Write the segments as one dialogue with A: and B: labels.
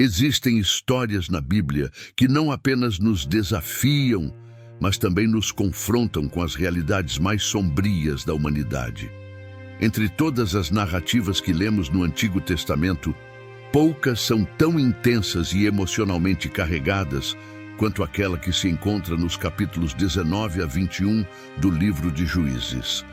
A: Existem histórias na Bíblia que não apenas nos desafiam, mas também nos confrontam com as realidades mais sombrias da humanidade. Entre todas as narrativas que lemos no Antigo Testamento, poucas são tão intensas e emocionalmente carregadas quanto aquela que se encontra nos capítulos 19 a 21 do livro de Juízes.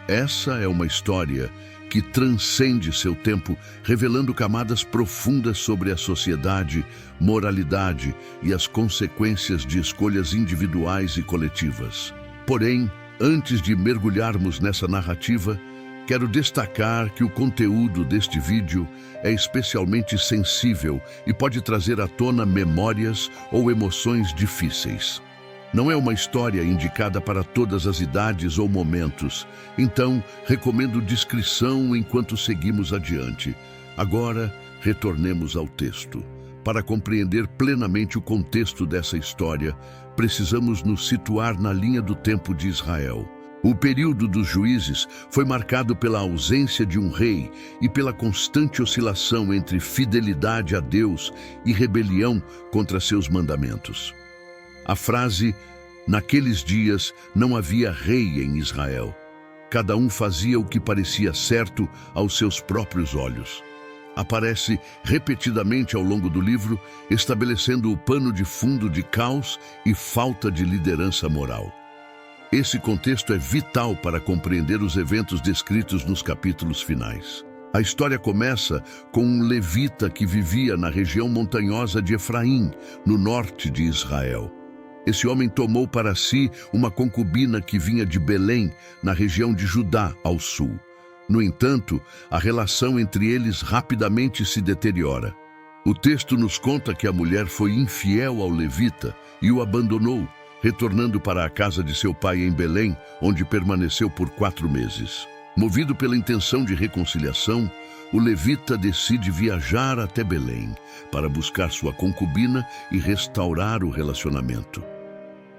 A: Essa é uma história que transcende seu tempo, revelando camadas profundas sobre a sociedade, moralidade e as consequências de escolhas individuais e coletivas. Porém, antes de mergulharmos nessa narrativa, quero destacar que o conteúdo deste vídeo é especialmente sensível e pode trazer à tona memórias ou emoções difíceis. Não é uma história indicada para todas as idades ou momentos, então recomendo discrição enquanto seguimos adiante. Agora, retornemos ao texto. Para compreender plenamente o contexto dessa história, precisamos nos situar na linha do tempo de Israel. O período dos juízes foi marcado pela ausência de um rei e pela constante oscilação entre fidelidade a Deus e rebelião contra seus mandamentos. A frase, naqueles dias não havia rei em Israel. Cada um fazia o que parecia certo aos seus próprios olhos. Aparece repetidamente ao longo do livro, estabelecendo o pano de fundo de caos e falta de liderança moral. Esse contexto é vital para compreender os eventos descritos nos capítulos finais. A história começa com um levita que vivia na região montanhosa de Efraim, no norte de Israel. Esse homem tomou para si uma concubina que vinha de Belém, na região de Judá, ao sul. No entanto, a relação entre eles rapidamente se deteriora. O texto nos conta que a mulher foi infiel ao levita e o abandonou, retornando para a casa de seu pai em Belém, onde permaneceu por 4 meses. Movido pela intenção de reconciliação, o levita decide viajar até Belém para buscar sua concubina e restaurar o relacionamento.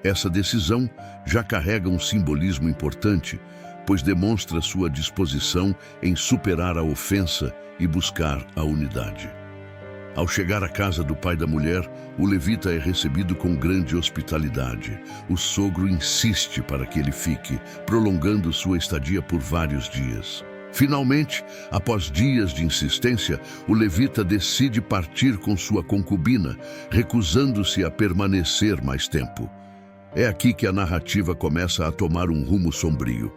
A: Essa decisão já carrega um simbolismo importante, pois demonstra sua disposição em superar a ofensa e buscar a unidade. Ao chegar à casa do pai da mulher, o levita é recebido com grande hospitalidade. O sogro insiste para que ele fique, prolongando sua estadia por vários dias. Finalmente, após dias de insistência, o levita decide partir com sua concubina, recusando-se a permanecer mais tempo. É aqui que a narrativa começa a tomar um rumo sombrio.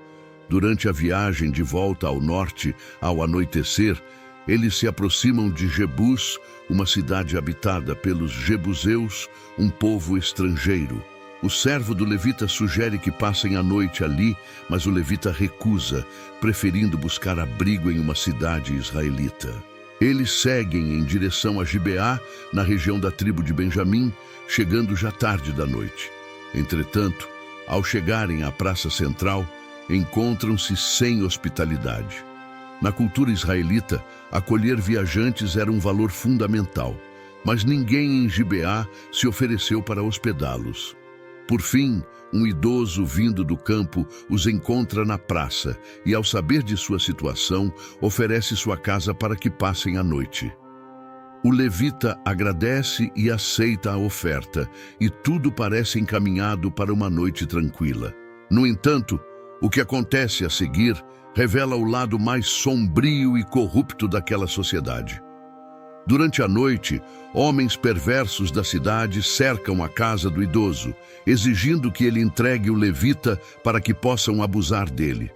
A: Durante a viagem de volta ao norte, ao anoitecer, eles se aproximam de Jebus, uma cidade habitada pelos jebuseus, um povo estrangeiro. O servo do levita sugere que passem a noite ali, mas o levita recusa, preferindo buscar abrigo em uma cidade israelita. Eles seguem em direção a Gibeá, na região da tribo de Benjamim, chegando já tarde da noite. Entretanto, ao chegarem à praça central, encontram-se sem hospitalidade. Na cultura israelita, acolher viajantes era um valor fundamental, mas ninguém em Gibeá se ofereceu para hospedá-los. Por fim, um idoso vindo do campo os encontra na praça e, ao saber de sua situação, oferece sua casa para que passem a noite. O levita agradece e aceita a oferta, e tudo parece encaminhado para uma noite tranquila. No entanto, o que acontece a seguir revela o lado mais sombrio e corrupto daquela sociedade. Durante a noite, homens perversos da cidade cercam a casa do idoso, exigindo que ele entregue o levita para que possam abusar dele.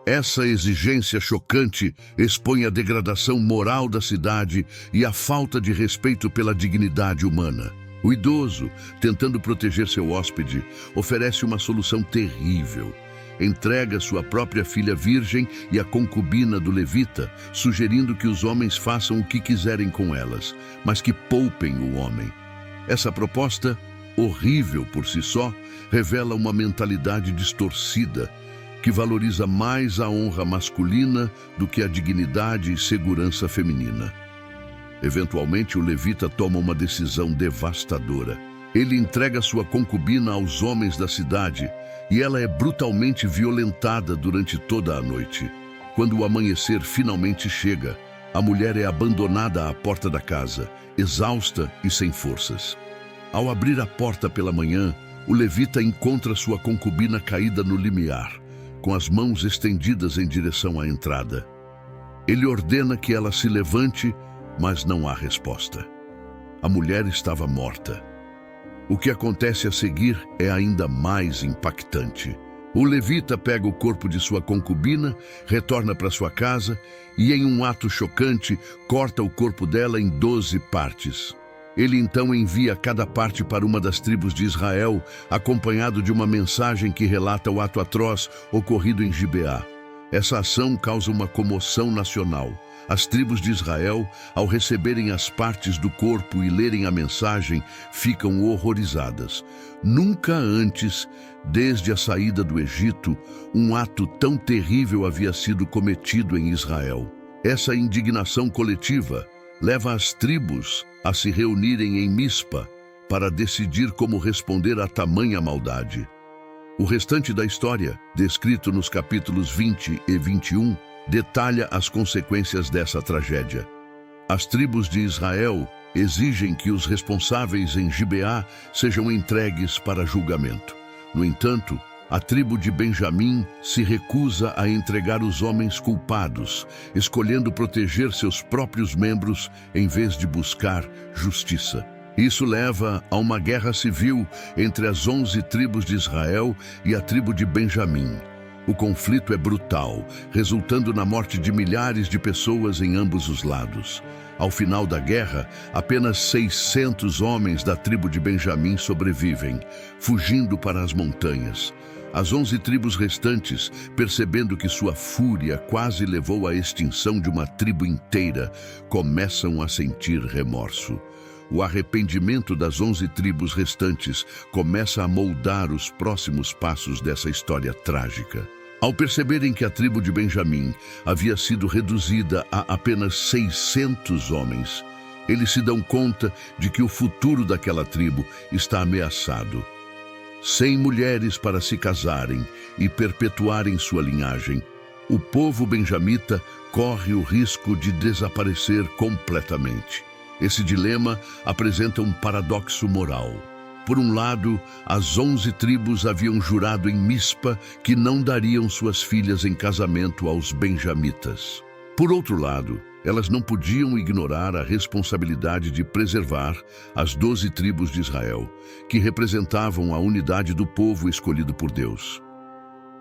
A: Essa exigência chocante expõe a degradação moral da cidade e a falta de respeito pela dignidade humana. O idoso, tentando proteger seu hóspede, oferece uma solução terrível. Entrega sua própria filha virgem e a concubina do levita, sugerindo que os homens façam o que quiserem com elas, mas que poupem o homem. Essa proposta, horrível por si só, revela uma mentalidade distorcida, que valoriza mais a honra masculina do que a dignidade e segurança feminina. Eventualmente, o levita toma uma decisão devastadora. Ele entrega sua concubina aos homens da cidade e ela é brutalmente violentada durante toda a noite. Quando o amanhecer finalmente chega, a mulher é abandonada à porta da casa, exausta e sem forças. Ao abrir a porta pela manhã, o levita encontra sua concubina caída no limiar, com as mãos estendidas em direção à entrada. Ele ordena que ela se levante, mas não há resposta. A mulher estava morta. O que acontece a seguir é ainda mais impactante. O levita pega o corpo de sua concubina, retorna para sua casa e, em um ato chocante, corta o corpo dela em 12 partes. Ele então envia cada parte para uma das tribos de Israel, acompanhado de uma mensagem que relata o ato atroz ocorrido em Gibeá. Essa ação causa uma comoção nacional. As tribos de Israel, ao receberem as partes do corpo e lerem a mensagem, ficam horrorizadas. Nunca antes, desde a saída do Egito, um ato tão terrível havia sido cometido em Israel. Essa indignação coletiva leva as tribos a se reunirem em Mispa para decidir como responder a tamanha maldade. O restante da história, descrito nos capítulos 20 e 21, detalha as consequências dessa tragédia. As tribos de Israel exigem que os responsáveis em Gibeá sejam entregues para julgamento. No entanto, a tribo de Benjamim se recusa a entregar os homens culpados, escolhendo proteger seus próprios membros em vez de buscar justiça. Isso leva a uma guerra civil entre as 11 tribos de Israel e a tribo de Benjamim. O conflito é brutal, resultando na morte de milhares de pessoas em ambos os lados. Ao final da guerra, apenas 600 homens da tribo de Benjamim sobrevivem, fugindo para as montanhas. As 11 tribos restantes, percebendo que sua fúria quase levou à extinção de uma tribo inteira, começam a sentir remorso. O arrependimento das 11 tribos restantes começa a moldar os próximos passos dessa história trágica. Ao perceberem que a tribo de Benjamim havia sido reduzida a apenas 600 homens, eles se dão conta de que o futuro daquela tribo está ameaçado. Sem mulheres para se casarem e perpetuarem sua linhagem, o povo benjamita corre o risco de desaparecer completamente. Esse dilema apresenta um paradoxo moral. Por um lado, as 11 tribos haviam jurado em Mispa que não dariam suas filhas em casamento aos benjamitas. Por outro lado, elas não podiam ignorar a responsabilidade de preservar as 12 tribos de Israel, que representavam a unidade do povo escolhido por Deus.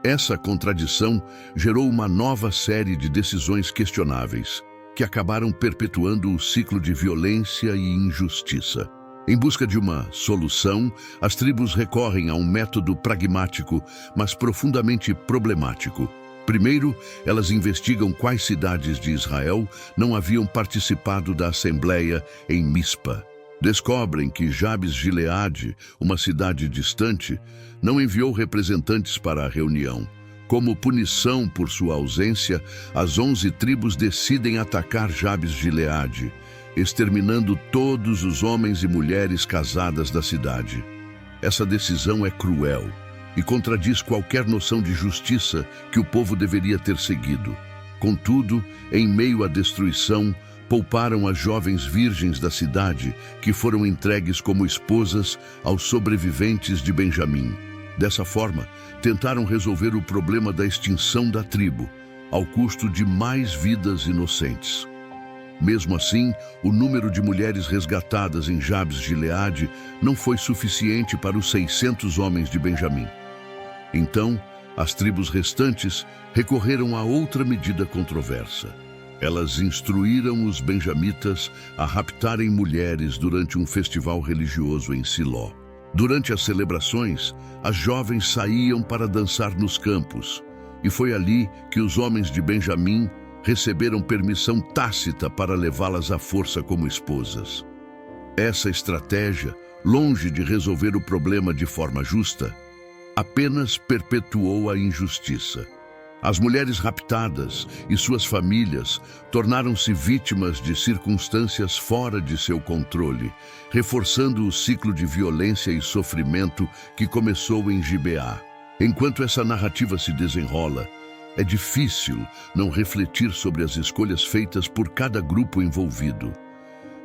A: Essa contradição gerou uma nova série de decisões questionáveis, que acabaram perpetuando o ciclo de violência e injustiça. Em busca de uma solução, as tribos recorrem a um método pragmático, mas profundamente problemático. Primeiro, elas investigam quais cidades de Israel não haviam participado da Assembleia em Mispa. Descobrem que Jabes-Gileade, uma cidade distante, não enviou representantes para a reunião. Como punição por sua ausência, as 11 tribos decidem atacar Jabes-Gileade, exterminando todos os homens e mulheres casadas da cidade. Essa decisão é cruel e contradiz qualquer noção de justiça que o povo deveria ter seguido. Contudo, em meio à destruição, pouparam as jovens virgens da cidade, que foram entregues como esposas aos sobreviventes de Benjamim. Dessa forma, tentaram resolver o problema da extinção da tribo, ao custo de mais vidas inocentes. Mesmo assim, o número de mulheres resgatadas em Jabes-Gileade não foi suficiente para os 600 homens de Benjamim. Então, as tribos restantes recorreram a outra medida controversa. Elas instruíram os benjamitas a raptarem mulheres durante um festival religioso em Siló. Durante as celebrações, as jovens saíam para dançar nos campos, e foi ali que os homens de Benjamim receberam permissão tácita para levá-las à força como esposas. Essa estratégia, longe de resolver o problema de forma justa, apenas perpetuou a injustiça. As mulheres raptadas e suas famílias tornaram-se vítimas de circunstâncias fora de seu controle, reforçando o ciclo de violência e sofrimento que começou em Gibeá. Enquanto essa narrativa se desenrola, É difícil não refletir sobre as escolhas feitas por cada grupo envolvido.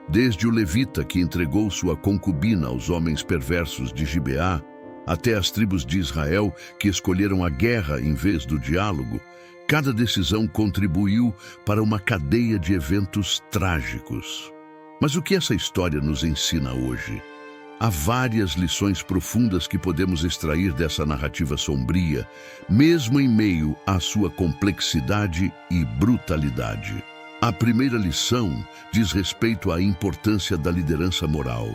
A: Desde o levita que entregou sua concubina aos homens perversos de Gibeá, até as tribos de Israel que escolheram a guerra em vez do diálogo, cada decisão contribuiu para uma cadeia de eventos trágicos. Mas o que essa história nos ensina hoje? Há várias lições profundas que podemos extrair dessa narrativa sombria, mesmo em meio à sua complexidade e brutalidade. A primeira lição diz respeito à importância da liderança moral.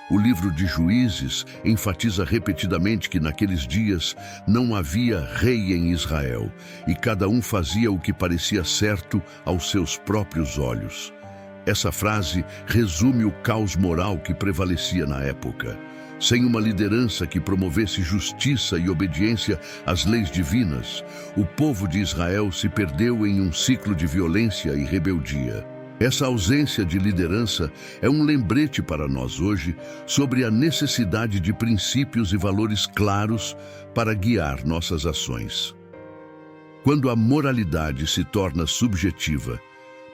A: O livro de Juízes enfatiza repetidamente que naqueles dias não havia rei em Israel e cada um fazia o que parecia certo aos seus próprios olhos. Essa frase resume o caos moral que prevalecia na época. Sem uma liderança que promovesse justiça e obediência às leis divinas, o povo de Israel se perdeu em um ciclo de violência e rebeldia. Essa ausência de liderança é um lembrete para nós hoje sobre a necessidade de princípios e valores claros para guiar nossas ações. Quando a moralidade se torna subjetiva,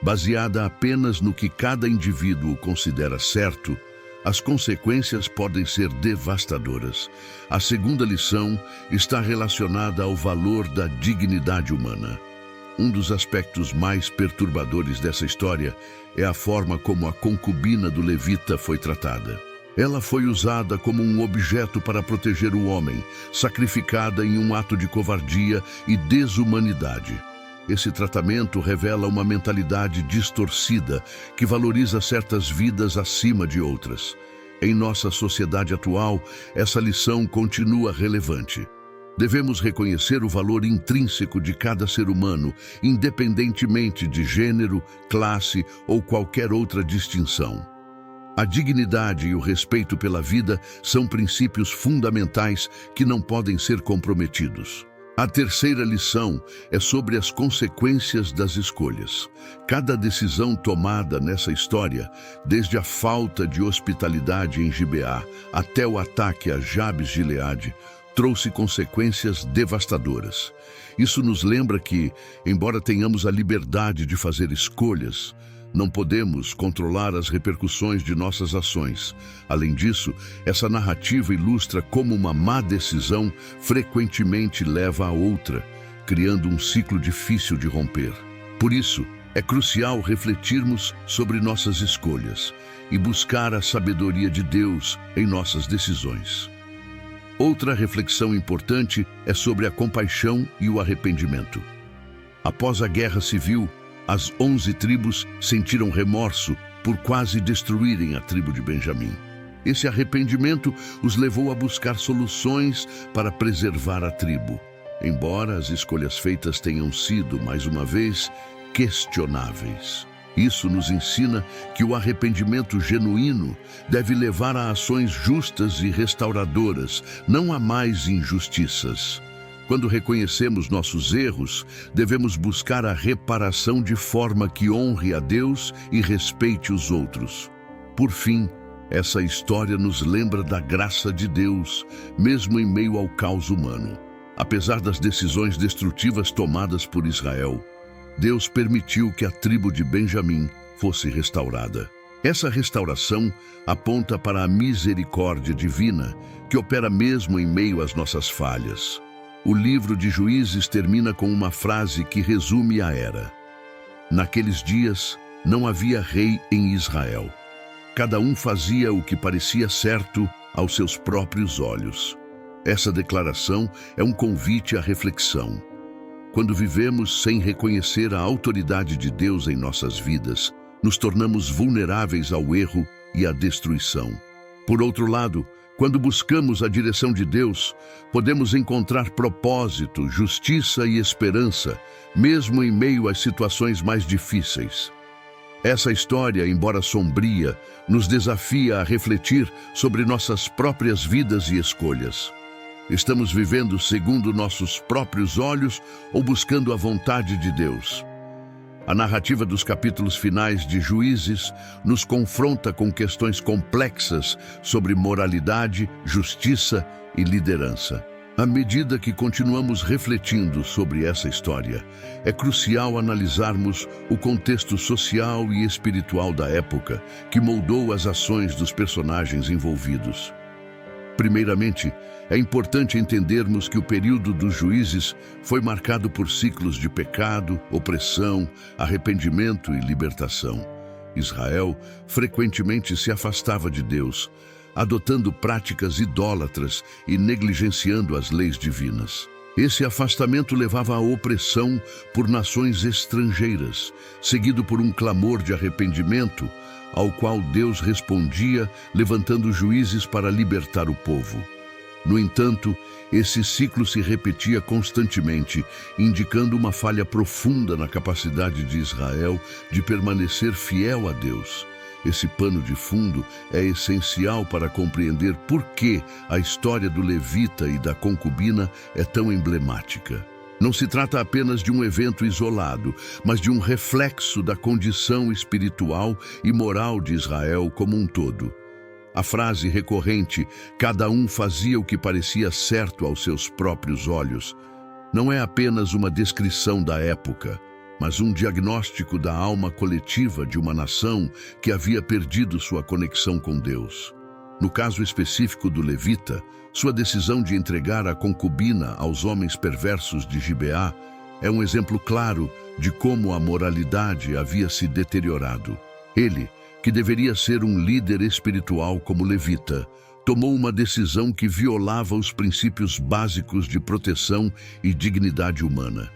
A: baseada apenas no que cada indivíduo considera certo, as consequências podem ser devastadoras. A segunda lição está relacionada ao valor da dignidade humana. Um dos aspectos mais perturbadores dessa história é a forma como a concubina do levita foi tratada. Ela foi usada como um objeto para proteger o homem, sacrificada em um ato de covardia e desumanidade. Esse tratamento revela uma mentalidade distorcida que valoriza certas vidas acima de outras. Em nossa sociedade atual, essa lição continua relevante. Devemos reconhecer o valor intrínseco de cada ser humano, independentemente de gênero, classe ou qualquer outra distinção. A dignidade e o respeito pela vida são princípios fundamentais que não podem ser comprometidos. A terceira lição é sobre as consequências das escolhas. Cada decisão tomada nessa história, desde a falta de hospitalidade em Gibeá até o ataque a Jabes-Gileade, trouxe consequências devastadoras. Isso nos lembra que, embora tenhamos a liberdade de fazer escolhas, não podemos controlar as repercussões de nossas ações. Além disso, essa narrativa ilustra como uma má decisão frequentemente leva a outra, criando um ciclo difícil de romper. Por isso, é crucial refletirmos sobre nossas escolhas e buscar a sabedoria de Deus em nossas decisões. Outra reflexão importante é sobre a compaixão e o arrependimento. Após a Guerra Civil, as 11 tribos sentiram remorso por quase destruírem a tribo de Benjamim. Esse arrependimento os levou a buscar soluções para preservar a tribo, embora as escolhas feitas tenham sido, mais uma vez, questionáveis. Isso nos ensina que o arrependimento genuíno deve levar a ações justas e restauradoras, não a mais injustiças. Quando reconhecemos nossos erros, devemos buscar a reparação de forma que honre a Deus e respeite os outros. Por fim, essa história nos lembra da graça de Deus, mesmo em meio ao caos humano. Apesar das decisões destrutivas tomadas por Israel, Deus permitiu que a tribo de Benjamim fosse restaurada. Essa restauração aponta para a misericórdia divina que opera mesmo em meio às nossas falhas. O livro de Juízes termina com uma frase que resume a era. Naqueles dias, não havia rei em Israel. Cada um fazia o que parecia certo aos seus próprios olhos. Essa declaração é um convite à reflexão. Quando vivemos sem reconhecer a autoridade de Deus em nossas vidas, nos tornamos vulneráveis ao erro e à destruição. Por outro lado, quando buscamos a direção de Deus, podemos encontrar propósito, justiça e esperança, mesmo em meio às situações mais difíceis. Essa história, embora sombria, nos desafia a refletir sobre nossas próprias vidas e escolhas. Estamos vivendo segundo nossos próprios olhos ou buscando a vontade de Deus? A narrativa dos capítulos finais de Juízes nos confronta com questões complexas sobre moralidade, justiça e liderança. À medida que continuamos refletindo sobre essa história, é crucial analisarmos o contexto social e espiritual da época que moldou as ações dos personagens envolvidos. Primeiramente, é importante entendermos que o período dos juízes foi marcado por ciclos de pecado, opressão, arrependimento e libertação. Israel frequentemente se afastava de Deus, adotando práticas idólatras e negligenciando as leis divinas. Esse afastamento levava à opressão por nações estrangeiras, seguido por um clamor de arrependimento, ao qual Deus respondia, levantando juízes para libertar o povo. No entanto, esse ciclo se repetia constantemente, indicando uma falha profunda na capacidade de Israel de permanecer fiel a Deus. Esse pano de fundo é essencial para compreender por que a história do levita e da concubina é tão emblemática. Não se trata apenas de um evento isolado, mas de um reflexo da condição espiritual e moral de Israel como um todo. A frase recorrente, cada um fazia o que parecia certo aos seus próprios olhos, não é apenas uma descrição da época, mas um diagnóstico da alma coletiva de uma nação que havia perdido sua conexão com Deus. No caso específico do levita, sua decisão de entregar a concubina aos homens perversos de Gibeá é um exemplo claro de como a moralidade havia se deteriorado. Ele, que deveria ser um líder espiritual como levita, tomou uma decisão que violava os princípios básicos de proteção e dignidade humana.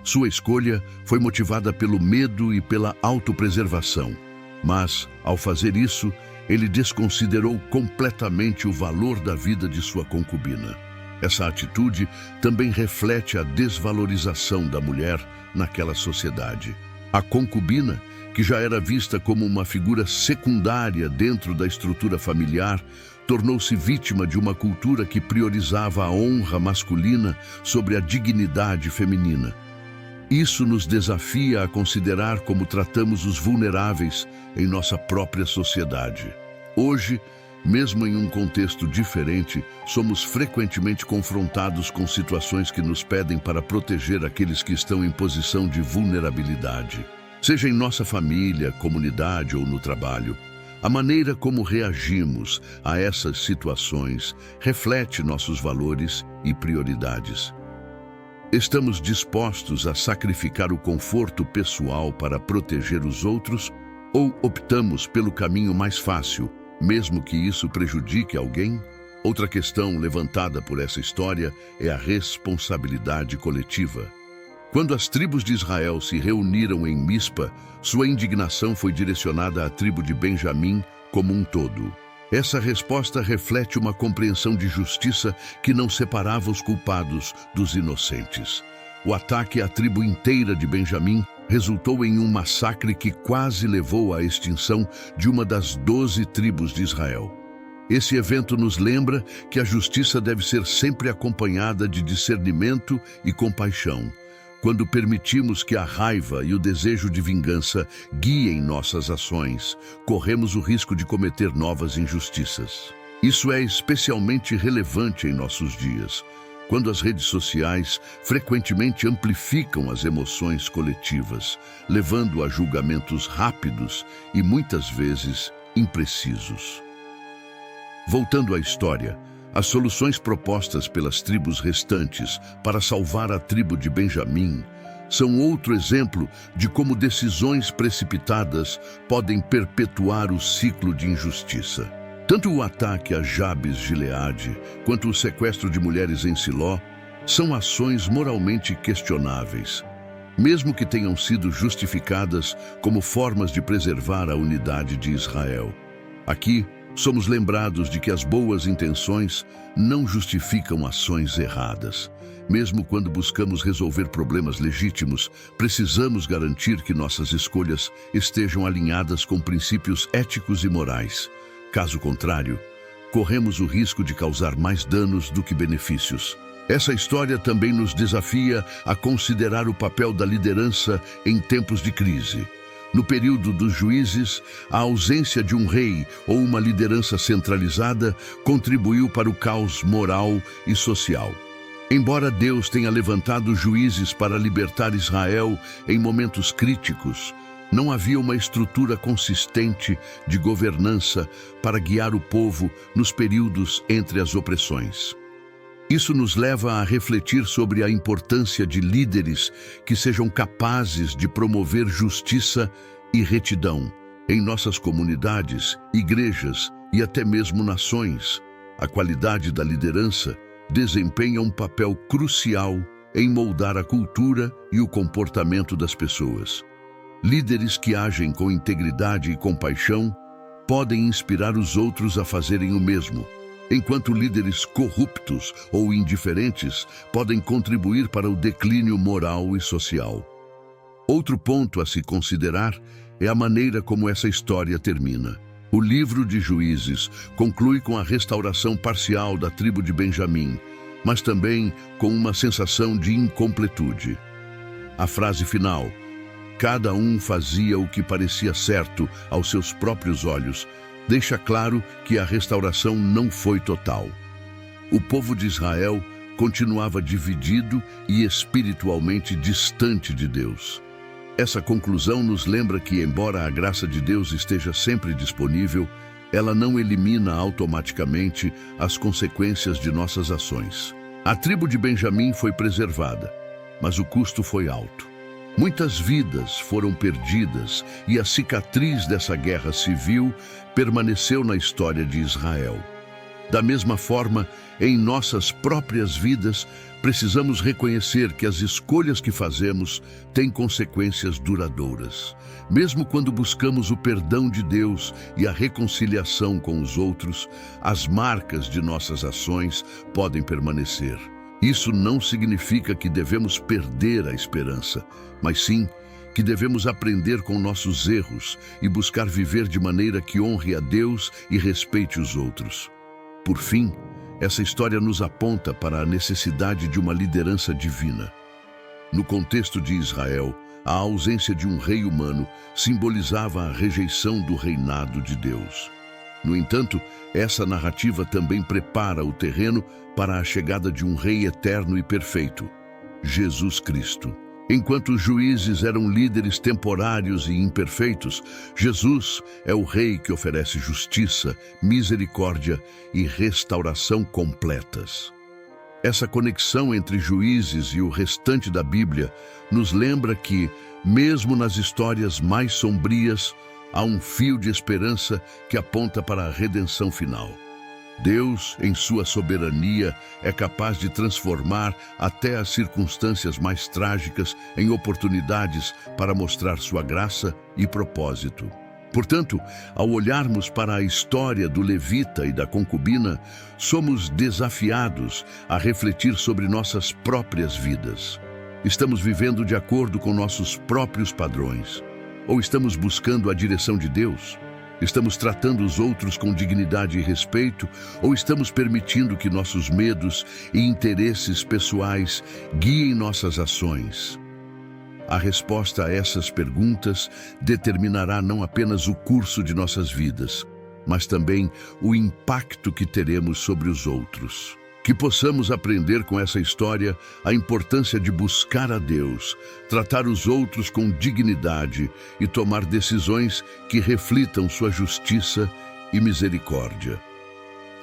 A: Sua escolha foi motivada pelo medo e pela autopreservação, mas, ao fazer isso, ele desconsiderou completamente o valor da vida de sua concubina. Essa atitude também reflete a desvalorização da mulher naquela sociedade. A concubina, que já era vista como uma figura secundária dentro da estrutura familiar, tornou-se vítima de uma cultura que priorizava a honra masculina sobre a dignidade feminina. Isso nos desafia a considerar como tratamos os vulneráveis em nossa própria sociedade. Hoje, mesmo em um contexto diferente, somos frequentemente confrontados com situações que nos pedem para proteger aqueles que estão em posição de vulnerabilidade. Seja em nossa família, comunidade ou no trabalho, a maneira como reagimos a essas situações reflete nossos valores e prioridades. Estamos dispostos a sacrificar o conforto pessoal para proteger os outros ou optamos pelo caminho mais fácil, mesmo que isso prejudique alguém? Outra questão levantada por essa história é a responsabilidade coletiva. Quando as tribos de Israel se reuniram em Mispa, sua indignação foi direcionada à tribo de Benjamim como um todo. Essa resposta reflete uma compreensão de justiça que não separava os culpados dos inocentes. O ataque à tribo inteira de Benjamim resultou em um massacre que quase levou à extinção de uma das 12 tribos de Israel. Esse evento nos lembra que a justiça deve ser sempre acompanhada de discernimento e compaixão. Quando permitimos que a raiva e o desejo de vingança guiem nossas ações, corremos o risco de cometer novas injustiças. Isso é especialmente relevante em nossos dias, quando as redes sociais frequentemente amplificam as emoções coletivas, levando a julgamentos rápidos e muitas vezes imprecisos. Voltando à história, as soluções propostas pelas tribos restantes para salvar a tribo de Benjamim são outro exemplo de como decisões precipitadas podem perpetuar o ciclo de injustiça. Tanto o ataque a Jabes-Gileade quanto o sequestro de mulheres em Siló são ações moralmente questionáveis, mesmo que tenham sido justificadas como formas de preservar a unidade de Israel. Aqui, somos lembrados de que as boas intenções não justificam ações erradas. Mesmo quando buscamos resolver problemas legítimos, precisamos garantir que nossas escolhas estejam alinhadas com princípios éticos e morais. Caso contrário, corremos o risco de causar mais danos do que benefícios. Essa história também nos desafia a considerar o papel da liderança em tempos de crise. No período dos juízes, a ausência de um rei ou uma liderança centralizada contribuiu para o caos moral e social. Embora Deus tenha levantado juízes para libertar Israel em momentos críticos, não havia uma estrutura consistente de governança para guiar o povo nos períodos entre as opressões. Isso nos leva a refletir sobre a importância de líderes que sejam capazes de promover justiça e retidão em nossas comunidades, igrejas e até mesmo nações. A qualidade da liderança desempenha um papel crucial em moldar a cultura e o comportamento das pessoas. Líderes que agem com integridade e compaixão podem inspirar os outros a fazerem o mesmo, enquanto líderes corruptos ou indiferentes podem contribuir para o declínio moral e social. Outro ponto a se considerar é a maneira como essa história termina. O livro de Juízes conclui com a restauração parcial da tribo de Benjamim, mas também com uma sensação de incompletude. A frase final, "Cada um fazia o que parecia certo aos seus próprios olhos", deixa claro que a restauração não foi total. O povo de Israel continuava dividido e espiritualmente distante de Deus. Essa conclusão nos lembra que, embora a graça de Deus esteja sempre disponível, ela não elimina automaticamente as consequências de nossas ações. A tribo de Benjamim foi preservada, mas o custo foi alto. Muitas vidas foram perdidas e a cicatriz dessa guerra civil permaneceu na história de Israel. Da mesma forma, em nossas próprias vidas, precisamos reconhecer que as escolhas que fazemos têm consequências duradouras. Mesmo quando buscamos o perdão de Deus e a reconciliação com os outros, as marcas de nossas ações podem permanecer. Isso não significa que devemos perder a esperança, mas sim que devemos aprender com nossos erros e buscar viver de maneira que honre a Deus e respeite os outros. Por fim, essa história nos aponta para a necessidade de uma liderança divina. No contexto de Israel, a ausência de um rei humano simbolizava a rejeição do reinado de Deus. No entanto, essa narrativa também prepara o terreno para a chegada de um rei eterno e perfeito, Jesus Cristo. Enquanto os juízes eram líderes temporários e imperfeitos, Jesus é o rei que oferece justiça, misericórdia e restauração completas. Essa conexão entre juízes e o restante da Bíblia nos lembra que, mesmo nas histórias mais sombrias, há um fio de esperança que aponta para a redenção final. Deus, em sua soberania, é capaz de transformar até as circunstâncias mais trágicas em oportunidades para mostrar sua graça e propósito. Portanto, ao olharmos para a história do levita e da concubina, somos desafiados a refletir sobre nossas próprias vidas. Estamos vivendo de acordo com nossos próprios padrões? Ou estamos buscando a direção de Deus? Estamos tratando os outros com dignidade e respeito, ou estamos permitindo que nossos medos e interesses pessoais guiem nossas ações? A resposta a essas perguntas determinará não apenas o curso de nossas vidas, mas também o impacto que teremos sobre os outros. Que possamos aprender com essa história a importância de buscar a Deus, tratar os outros com dignidade e tomar decisões que reflitam sua justiça e misericórdia.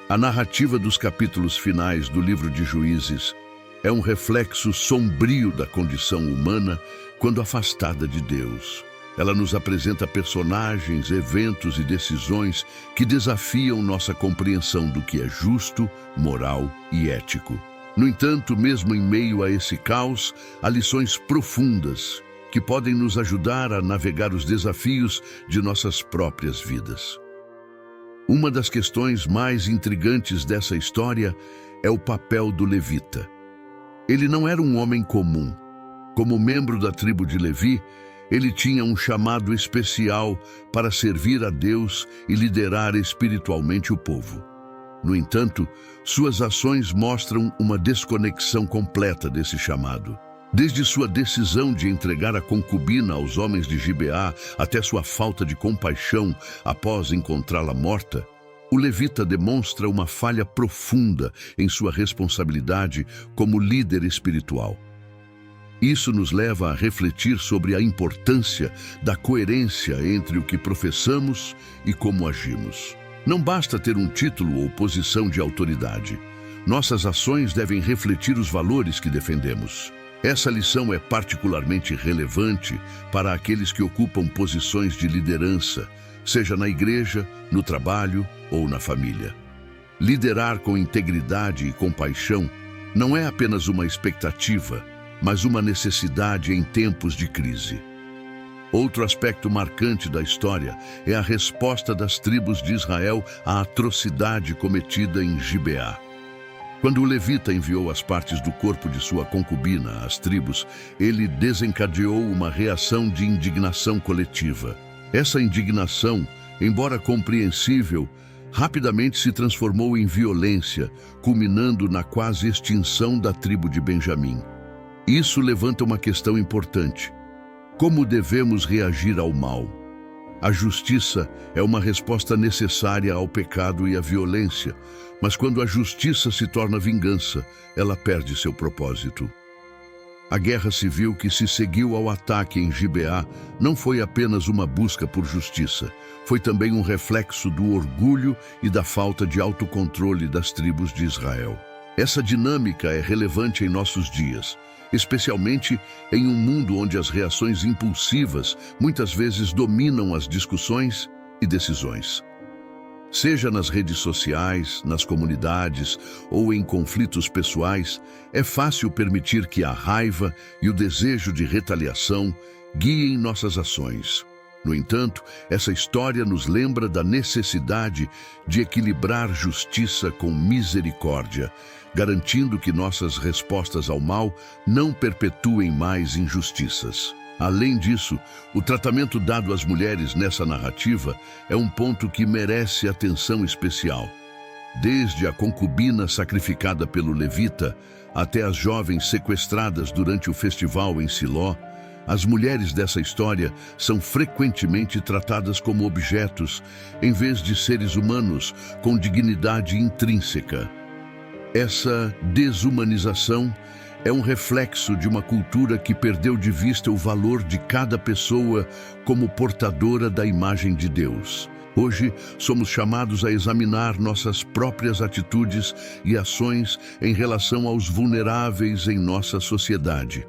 A: A narrativa dos capítulos finais do livro de Juízes é um reflexo sombrio da condição humana quando afastada de Deus. Ela nos apresenta personagens, eventos e decisões que desafiam nossa compreensão do que é justo, moral e ético. No entanto, mesmo em meio a esse caos, há lições profundas que podem nos ajudar a navegar os desafios de nossas próprias vidas. Uma das questões mais intrigantes dessa história é o papel do levita. Ele não era um homem comum. Como membro da tribo de Levi, ele tinha um chamado especial para servir a Deus e liderar espiritualmente o povo. No entanto, suas ações mostram uma desconexão completa desse chamado. Desde sua decisão de entregar a concubina aos homens de Gibeá até sua falta de compaixão após encontrá-la morta, O levita demonstra uma falha profunda em sua responsabilidade como líder espiritual. Isso nos leva a refletir sobre a importância da coerência entre o que professamos e como agimos. Não basta ter um título ou posição de autoridade. Nossas ações devem refletir os valores que defendemos. Essa lição é particularmente relevante para aqueles que ocupam posições de liderança, seja na igreja, no trabalho ou na família. Liderar com integridade e compaixão não é apenas uma expectativa, mas uma necessidade em tempos de crise. Outro aspecto marcante da história é a resposta das tribos de Israel à atrocidade cometida em Gibeá. Quando o levita enviou as partes do corpo de sua concubina às tribos, ele desencadeou uma reação de indignação coletiva. Essa indignação, embora compreensível, rapidamente se transformou em violência, culminando na quase extinção da tribo de Benjamim. Isso levanta uma questão importante. Como devemos reagir ao mal? A justiça é uma resposta necessária ao pecado e à violência, mas quando a justiça se torna vingança, ela perde seu propósito. A guerra civil que se seguiu ao ataque em Gibeá não foi apenas uma busca por justiça, foi também um reflexo do orgulho e da falta de autocontrole das tribos de Israel. Essa dinâmica é relevante em nossos dias, especialmente em um mundo onde as reações impulsivas muitas vezes dominam as discussões e decisões. Seja nas redes sociais, nas comunidades ou em conflitos pessoais, é fácil permitir que a raiva e o desejo de retaliação guiem nossas ações. No entanto, essa história nos lembra da necessidade de equilibrar justiça com misericórdia, garantindo que nossas respostas ao mal não perpetuem mais injustiças. Além disso, o tratamento dado às mulheres nessa narrativa é um ponto que merece atenção especial. Desde a concubina sacrificada pelo levita até as jovens sequestradas durante o festival em Siló, as mulheres dessa história são frequentemente tratadas como objetos, em vez de seres humanos com dignidade intrínseca. Essa desumanização é um reflexo de uma cultura que perdeu de vista o valor de cada pessoa como portadora da imagem de Deus. Hoje, somos chamados a examinar nossas próprias atitudes e ações em relação aos vulneráveis em nossa sociedade.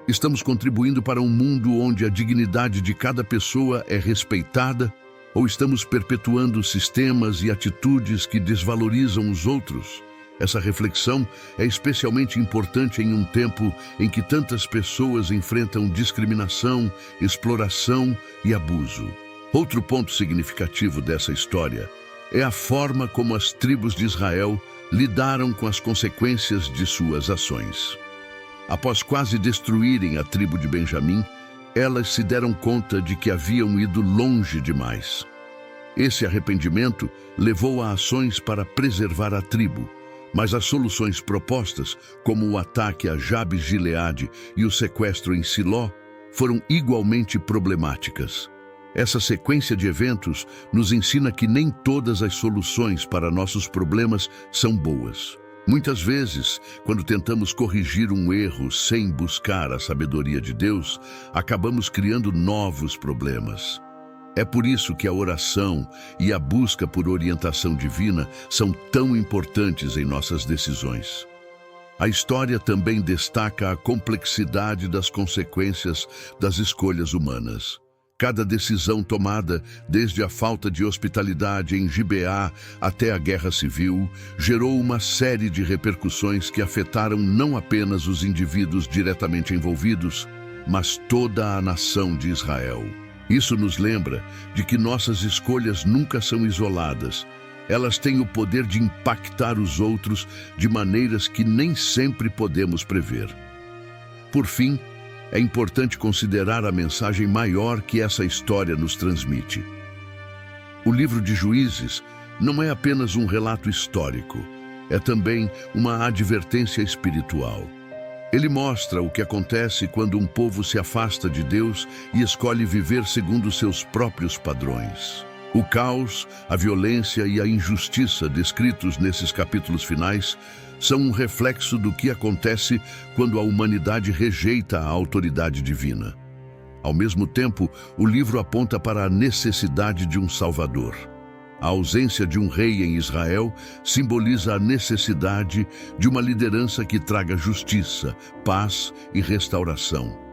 A: Estamos contribuindo para um mundo onde a dignidade de cada pessoa é respeitada, ou estamos perpetuando sistemas e atitudes que desvalorizam os outros? Essa reflexão é especialmente importante em um tempo em que tantas pessoas enfrentam discriminação, exploração e abuso. Outro ponto significativo dessa história é a forma como as tribos de Israel lidaram com as consequências de suas ações. Após quase destruírem a tribo de Benjamim, elas se deram conta de que haviam ido longe demais. Esse arrependimento levou a ações para preservar a tribo, mas as soluções propostas, como o ataque a Jabes-Gileade e o sequestro em Siló, foram igualmente problemáticas. Essa sequência de eventos nos ensina que nem todas as soluções para nossos problemas são boas. Muitas vezes, quando tentamos corrigir um erro sem buscar a sabedoria de Deus, acabamos criando novos problemas. É por isso que a oração e a busca por orientação divina são tão importantes em nossas decisões. A história também destaca a complexidade das consequências das escolhas humanas. Cada decisão tomada, desde a falta de hospitalidade em Gibeá até a guerra civil, gerou uma série de repercussões que afetaram não apenas os indivíduos diretamente envolvidos, mas toda a nação de Israel. Isso nos lembra de que nossas escolhas nunca são isoladas. Elas têm o poder de impactar os outros de maneiras que nem sempre podemos prever. Por fim, é importante considerar a mensagem maior que essa história nos transmite. O livro de Juízes não é apenas um relato histórico, é também uma advertência espiritual. Ele mostra o que acontece quando um povo se afasta de Deus e escolhe viver segundo seus próprios padrões. O caos, a violência e a injustiça descritos nesses capítulos finais são um reflexo do que acontece quando a humanidade rejeita a autoridade divina. Ao mesmo tempo, o livro aponta para a necessidade de um Salvador. A ausência de um rei em Israel simboliza a necessidade de uma liderança que traga justiça, paz e restauração.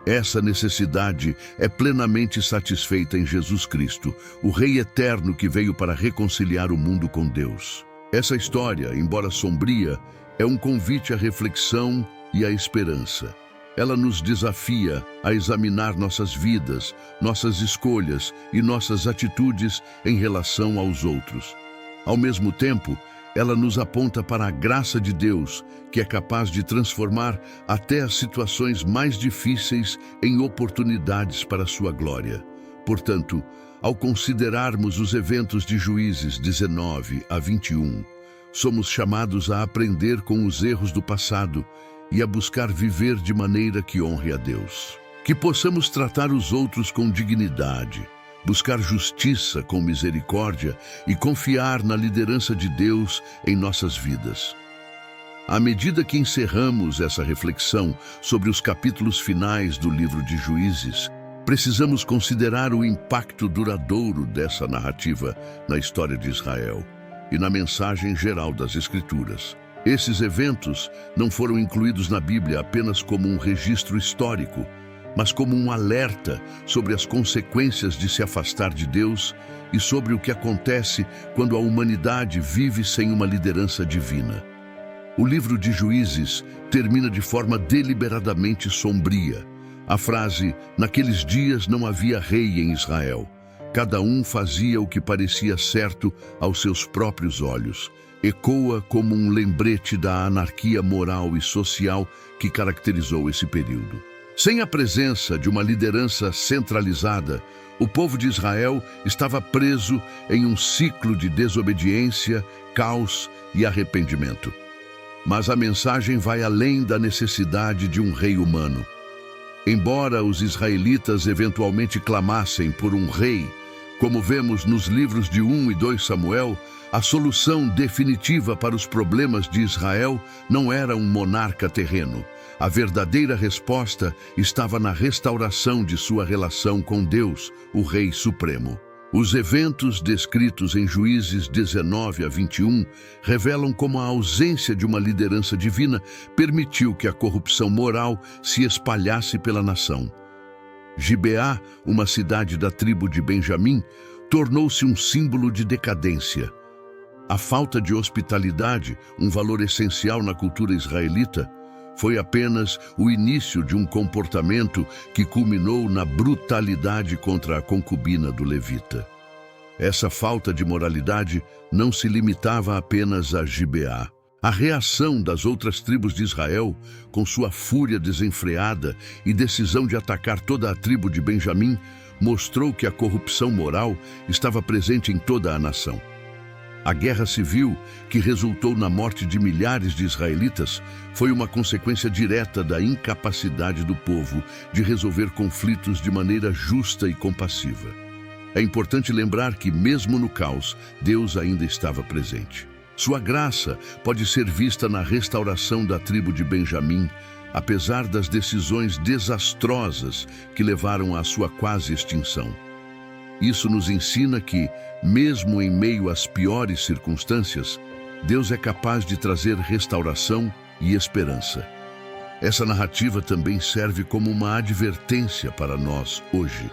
A: Essa necessidade é plenamente satisfeita em Jesus Cristo, o Rei eterno que veio para reconciliar o mundo com Deus. Essa história, embora sombria, é um convite à reflexão e à esperança. Ela nos desafia a examinar nossas vidas, nossas escolhas e nossas atitudes em relação aos outros. Ao mesmo tempo, ela nos aponta para a graça de Deus, que é capaz de transformar até as situações mais difíceis em oportunidades para a sua glória. Portanto, ao considerarmos os eventos de Juízes 19 a 21, somos chamados a aprender com os erros do passado e a buscar viver de maneira que honre a Deus. Que possamos tratar os outros com dignidade, buscar justiça com misericórdia e confiar na liderança de Deus em nossas vidas. À medida que encerramos essa reflexão sobre os capítulos finais do livro de Juízes, precisamos considerar o impacto duradouro dessa narrativa na história de Israel e na mensagem geral das Escrituras. Esses eventos não foram incluídos na Bíblia apenas como um registro histórico, mas como um alerta sobre as consequências de se afastar de Deus e sobre o que acontece quando a humanidade vive sem uma liderança divina. O livro de Juízes termina de forma deliberadamente sombria. A frase, naqueles dias não havia rei em Israel. Cada um fazia o que parecia certo aos seus próprios olhos. Ecoa como um lembrete da anarquia moral e social que caracterizou esse período. Sem a presença de uma liderança centralizada, o povo de Israel estava preso em um ciclo de desobediência, caos e arrependimento. Mas a mensagem vai além da necessidade de um rei humano. Embora os israelitas eventualmente clamassem por um rei, como vemos nos livros de 1 e 2 Samuel, a solução definitiva para os problemas de Israel não era um monarca terreno. A verdadeira resposta estava na restauração de sua relação com Deus, o Rei Supremo. Os eventos descritos em Juízes 19 a 21 revelam como a ausência de uma liderança divina permitiu que a corrupção moral se espalhasse pela nação. Gibeá, uma cidade da tribo de Benjamim, tornou-se um símbolo de decadência. A falta de hospitalidade, um valor essencial na cultura israelita, foi apenas o início de um comportamento que culminou na brutalidade contra a concubina do levita. Essa falta de moralidade não se limitava apenas a Gibeá. A reação das outras tribos de Israel, com sua fúria desenfreada e decisão de atacar toda a tribo de Benjamim, mostrou que a corrupção moral estava presente em toda a nação. A guerra civil, que resultou na morte de milhares de israelitas, foi uma consequência direta da incapacidade do povo de resolver conflitos de maneira justa e compassiva. É importante lembrar que, mesmo no caos, Deus ainda estava presente. Sua graça pode ser vista na restauração da tribo de Benjamim, apesar das decisões desastrosas que levaram à sua quase extinção. Isso nos ensina que, mesmo em meio às piores circunstâncias, Deus é capaz de trazer restauração e esperança. Essa narrativa também serve como uma advertência para nós hoje.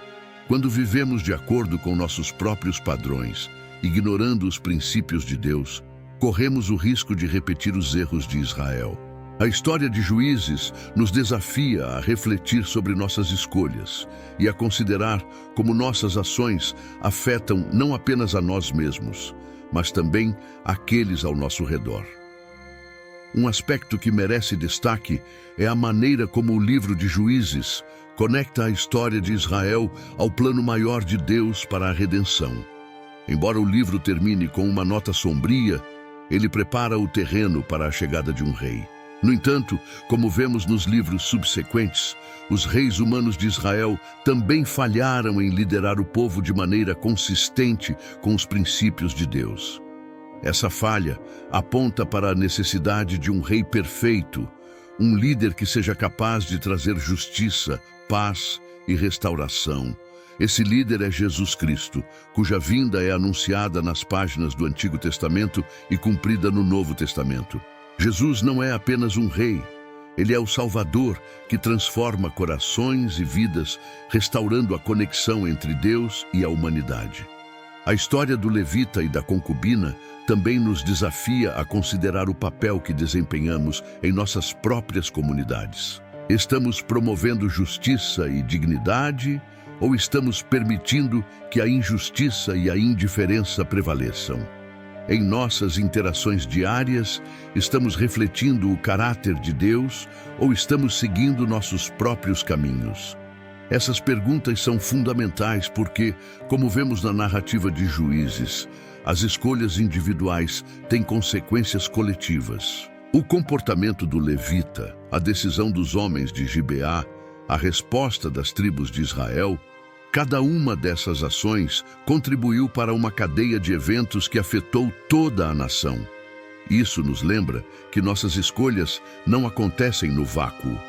A: Quando vivemos de acordo com nossos próprios padrões, ignorando os princípios de Deus, corremos o risco de repetir os erros de Israel. A história de Juízes nos desafia a refletir sobre nossas escolhas e a considerar como nossas ações afetam não apenas a nós mesmos, mas também aqueles ao nosso redor. Um aspecto que merece destaque é a maneira como o livro de Juízes conecta a história de Israel ao plano maior de Deus para a redenção. Embora o livro termine com uma nota sombria, ele prepara o terreno para a chegada de um rei. No entanto, como vemos nos livros subsequentes, os reis humanos de Israel também falharam em liderar o povo de maneira consistente com os princípios de Deus. Essa falha aponta para a necessidade de um rei perfeito, um líder que seja capaz de trazer justiça, paz e restauração. Esse líder é Jesus Cristo, cuja vinda é anunciada nas páginas do Antigo Testamento e cumprida no Novo Testamento. Jesus não é apenas um rei, ele é o Salvador que transforma corações e vidas, restaurando a conexão entre Deus e a humanidade. A história do levita e da concubina também nos desafia a considerar o papel que desempenhamos em nossas próprias comunidades. Estamos promovendo justiça e dignidade ou estamos permitindo que a injustiça e a indiferença prevaleçam? Em nossas interações diárias, estamos refletindo o caráter de Deus ou estamos seguindo nossos próprios caminhos? Essas perguntas são fundamentais porque, como vemos na narrativa de Juízes, as escolhas individuais têm consequências coletivas. O comportamento do levita, a decisão dos homens de Gibeá, a resposta das tribos de Israel, cada uma dessas ações contribuiu para uma cadeia de eventos que afetou toda a nação. Isso nos lembra que nossas escolhas não acontecem no vácuo.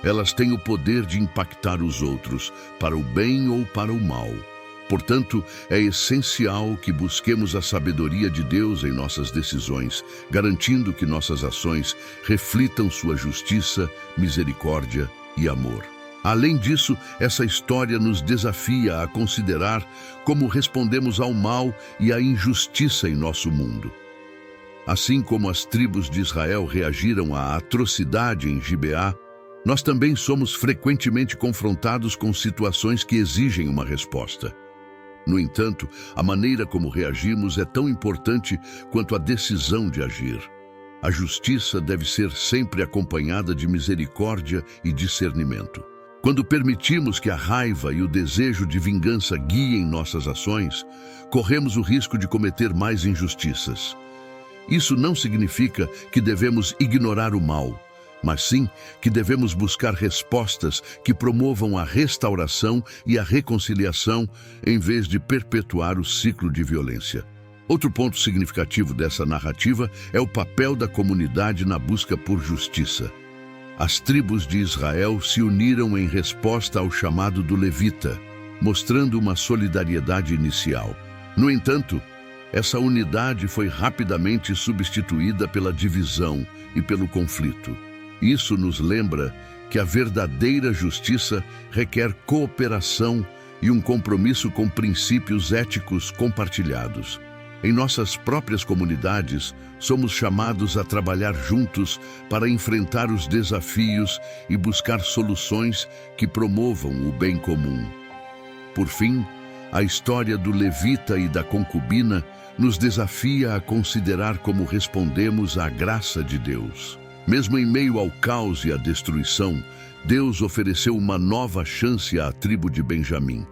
A: Elas têm o poder de impactar os outros, para o bem ou para o mal. Portanto, é essencial que busquemos a sabedoria de Deus em nossas decisões, garantindo que nossas ações reflitam sua justiça, misericórdia e amor. Além disso, essa história nos desafia a considerar como respondemos ao mal e à injustiça em nosso mundo. Assim como as tribos de Israel reagiram à atrocidade em Gibeá, nós também somos frequentemente confrontados com situações que exigem uma resposta. No entanto, a maneira como reagimos é tão importante quanto a decisão de agir. A justiça deve ser sempre acompanhada de misericórdia e discernimento. Quando permitimos que a raiva e o desejo de vingança guiem nossas ações, corremos o risco de cometer mais injustiças. Isso não significa que devemos ignorar o mal, mas sim que devemos buscar respostas que promovam a restauração e a reconciliação em vez de perpetuar o ciclo de violência. Outro ponto significativo dessa narrativa é o papel da comunidade na busca por justiça. As tribos de Israel se uniram em resposta ao chamado do levita, mostrando uma solidariedade inicial. No entanto, essa unidade foi rapidamente substituída pela divisão e pelo conflito. Isso nos lembra que a verdadeira justiça requer cooperação e um compromisso com princípios éticos compartilhados. Em nossas próprias comunidades, somos chamados a trabalhar juntos para enfrentar os desafios e buscar soluções que promovam o bem comum. Por fim, a história do levita e da concubina nos desafia a considerar como respondemos à graça de Deus. Mesmo em meio ao caos e à destruição, Deus ofereceu uma nova chance à tribo de Benjamim.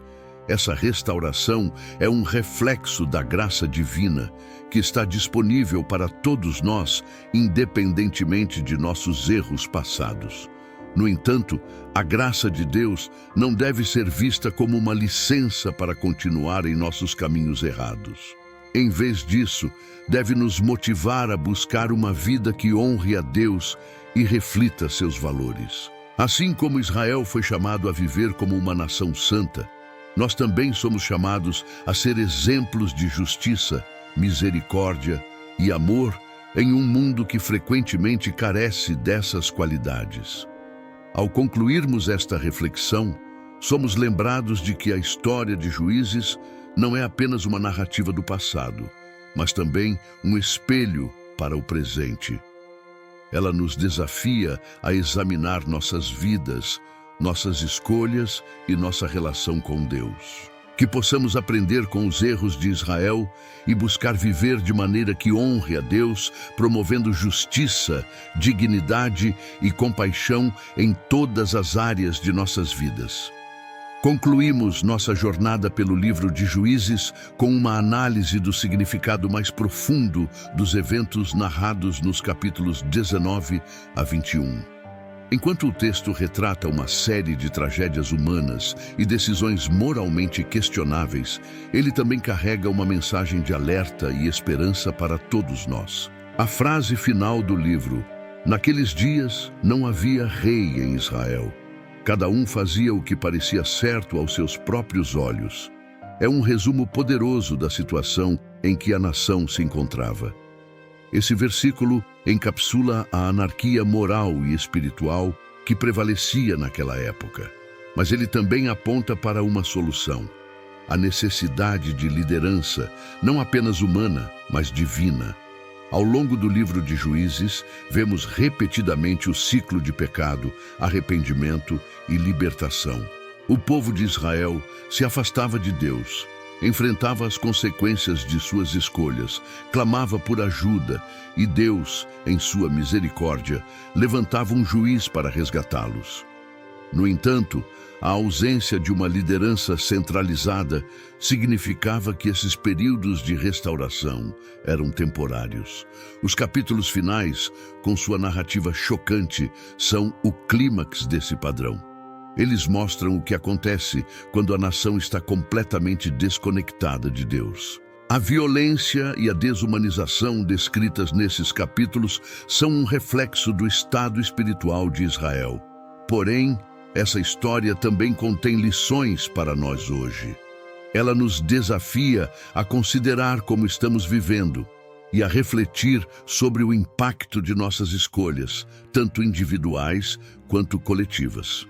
A: Essa restauração é um reflexo da graça divina que está disponível para todos nós, independentemente de nossos erros passados. No entanto, a graça de Deus não deve ser vista como uma licença para continuar em nossos caminhos errados. Em vez disso, deve nos motivar a buscar uma vida que honre a Deus e reflita seus valores. Assim como Israel foi chamado a viver como uma nação santa, nós também somos chamados a ser exemplos de justiça, misericórdia e amor em um mundo que frequentemente carece dessas qualidades. Ao concluirmos esta reflexão, somos lembrados de que a história de Juízes não é apenas uma narrativa do passado, mas também um espelho para o presente. Ela nos desafia a examinar nossas vidas, nossas escolhas e nossa relação com Deus. Que possamos aprender com os erros de Israel e buscar viver de maneira que honre a Deus, promovendo justiça, dignidade e compaixão em todas as áreas de nossas vidas. Concluímos nossa jornada pelo livro de Juízes com uma análise do significado mais profundo dos eventos narrados nos capítulos 19 a 21. Enquanto o texto retrata uma série de tragédias humanas e decisões moralmente questionáveis, ele também carrega uma mensagem de alerta e esperança para todos nós. A frase final do livro: "Naqueles dias não havia rei em Israel. Cada um fazia o que parecia certo aos seus próprios olhos." É um resumo poderoso da situação em que a nação se encontrava. Esse versículo encapsula a anarquia moral e espiritual que prevalecia naquela época. Mas ele também aponta para uma solução: a necessidade de liderança, não apenas humana, mas divina. Ao longo do livro de Juízes, vemos repetidamente o ciclo de pecado, arrependimento e libertação. O povo de Israel se afastava de Deus, enfrentava as consequências de suas escolhas, clamava por ajuda e Deus, em sua misericórdia, levantava um juiz para resgatá-los. No entanto, a ausência de uma liderança centralizada significava que esses períodos de restauração eram temporários. Os capítulos finais, com sua narrativa chocante, são o clímax desse padrão. Eles mostram o que acontece quando a nação está completamente desconectada de Deus. A violência e a desumanização descritas nesses capítulos são um reflexo do estado espiritual de Israel. Porém, essa história também contém lições para nós hoje. Ela nos desafia a considerar como estamos vivendo e a refletir sobre o impacto de nossas escolhas, tanto individuais quanto coletivas.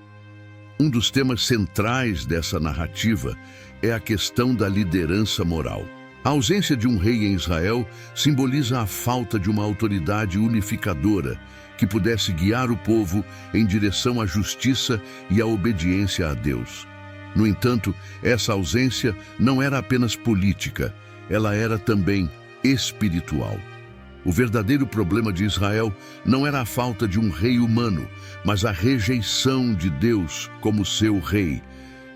A: Um dos temas centrais dessa narrativa é a questão da liderança moral. A ausência de um rei em Israel simboliza a falta de uma autoridade unificadora que pudesse guiar o povo em direção à justiça e à obediência a Deus. No entanto, essa ausência não era apenas política, ela era também espiritual. O verdadeiro problema de Israel não era a falta de um rei humano, mas a rejeição de Deus como seu rei.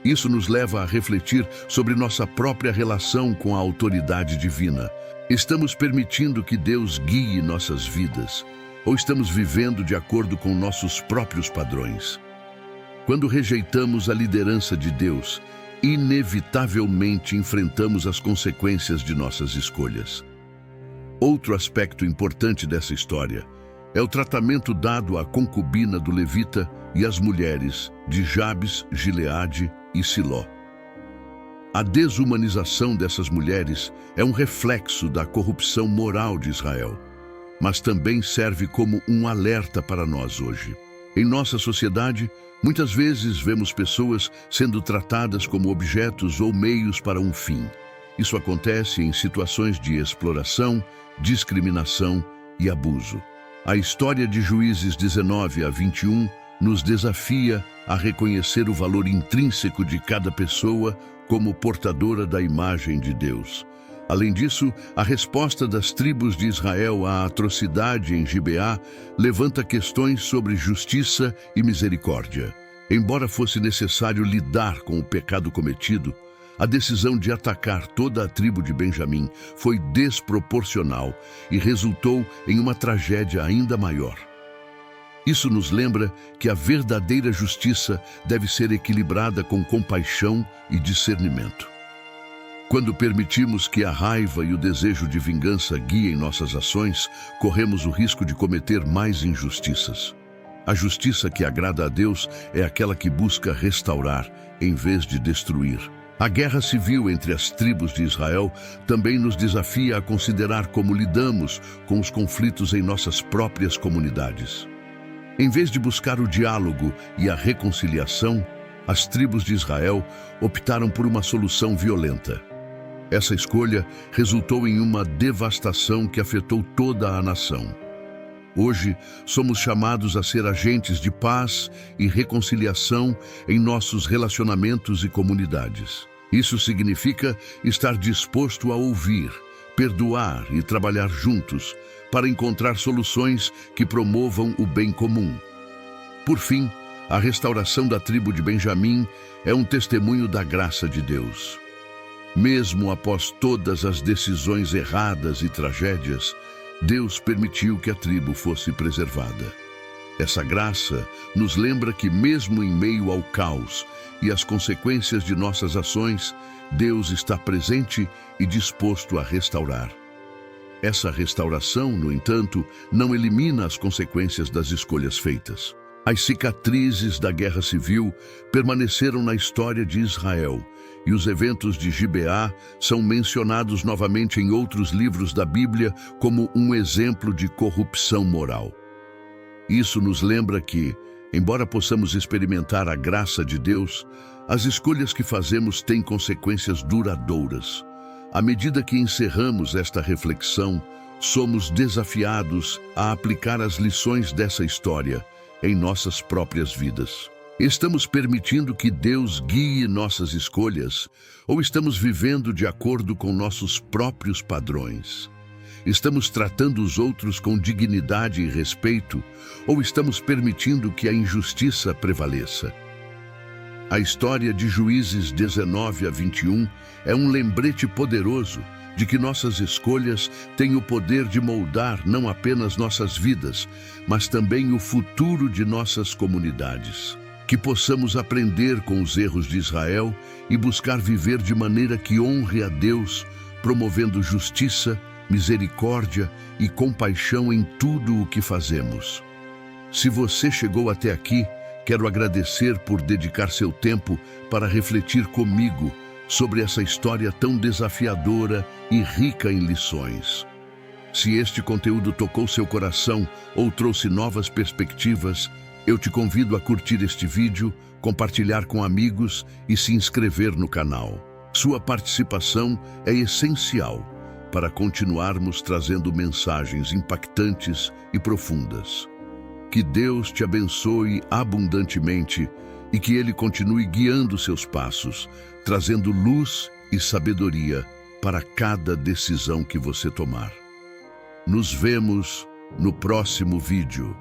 A: Isso nos leva a refletir sobre nossa própria relação com a autoridade divina. Estamos permitindo que Deus guie nossas vidas, ou estamos vivendo de acordo com nossos próprios padrões? Quando rejeitamos a liderança de Deus, inevitavelmente enfrentamos as consequências de nossas escolhas. Outro aspecto importante dessa história é o tratamento dado à concubina do levita e às mulheres de Jabes, Gileade e Siló. A desumanização dessas mulheres é um reflexo da corrupção moral de Israel, mas também serve como um alerta para nós hoje. Em nossa sociedade, muitas vezes vemos pessoas sendo tratadas como objetos ou meios para um fim. Isso acontece em situações de exploração, discriminação e abuso. A história de Juízes 19 a 21 nos desafia a reconhecer o valor intrínseco de cada pessoa como portadora da imagem de Deus. Além disso, a resposta das tribos de Israel à atrocidade em Gibeá levanta questões sobre justiça e misericórdia. Embora fosse necessário lidar com o pecado cometido, a decisão de atacar toda a tribo de Benjamim foi desproporcional e resultou em uma tragédia ainda maior. Isso nos lembra que a verdadeira justiça deve ser equilibrada com compaixão e discernimento. Quando permitimos que a raiva e o desejo de vingança guiem nossas ações, corremos o risco de cometer mais injustiças. A justiça que agrada a Deus é aquela que busca restaurar, em vez de destruir. A guerra civil entre as tribos de Israel também nos desafia a considerar como lidamos com os conflitos em nossas próprias comunidades. Em vez de buscar o diálogo e a reconciliação, as tribos de Israel optaram por uma solução violenta. Essa escolha resultou em uma devastação que afetou toda a nação. Hoje, somos chamados a ser agentes de paz e reconciliação em nossos relacionamentos e comunidades. Isso significa estar disposto a ouvir, perdoar e trabalhar juntos para encontrar soluções que promovam o bem comum. Por fim, A restauração da tribo de Benjamim é um testemunho da graça de Deus. Mesmo após todas as decisões erradas e tragédias, Deus permitiu que a tribo fosse preservada. Essa graça nos lembra que mesmo em meio ao caos e às consequências de nossas ações, Deus está presente e disposto a restaurar. Essa restauração, no entanto, não elimina as consequências das escolhas feitas. As cicatrizes da guerra civil permaneceram na história de Israel, e os eventos de Gibeá são mencionados novamente em outros livros da Bíblia como um exemplo de corrupção moral. Isso nos lembra que, embora possamos experimentar a graça de Deus, as escolhas que fazemos têm consequências duradouras. À medida que encerramos esta reflexão, somos desafiados a aplicar as lições dessa história em nossas próprias vidas. Estamos permitindo que Deus guie nossas escolhas ou estamos vivendo de acordo com nossos próprios padrões? Estamos tratando os outros com dignidade e respeito ou estamos permitindo que a injustiça prevaleça? A história de Juízes 19-21 é um lembrete poderoso de que nossas escolhas têm o poder de moldar não apenas nossas vidas, mas também o futuro de nossas comunidades. Que possamos aprender com os erros de Israel e buscar viver de maneira que honre a Deus, promovendo justiça, misericórdia e compaixão em tudo o que fazemos. Se você chegou até aqui, quero agradecer por dedicar seu tempo para refletir comigo sobre essa história tão desafiadora e rica em lições. Se este conteúdo tocou seu coração ou trouxe novas perspectivas, eu te convido a curtir este vídeo, compartilhar com amigos e se inscrever no canal. Sua participação é essencial para continuarmos trazendo mensagens impactantes e profundas. Que Deus te abençoe abundantemente e que Ele continue guiando seus passos, trazendo luz e sabedoria para cada decisão que você tomar. Nos vemos no próximo vídeo.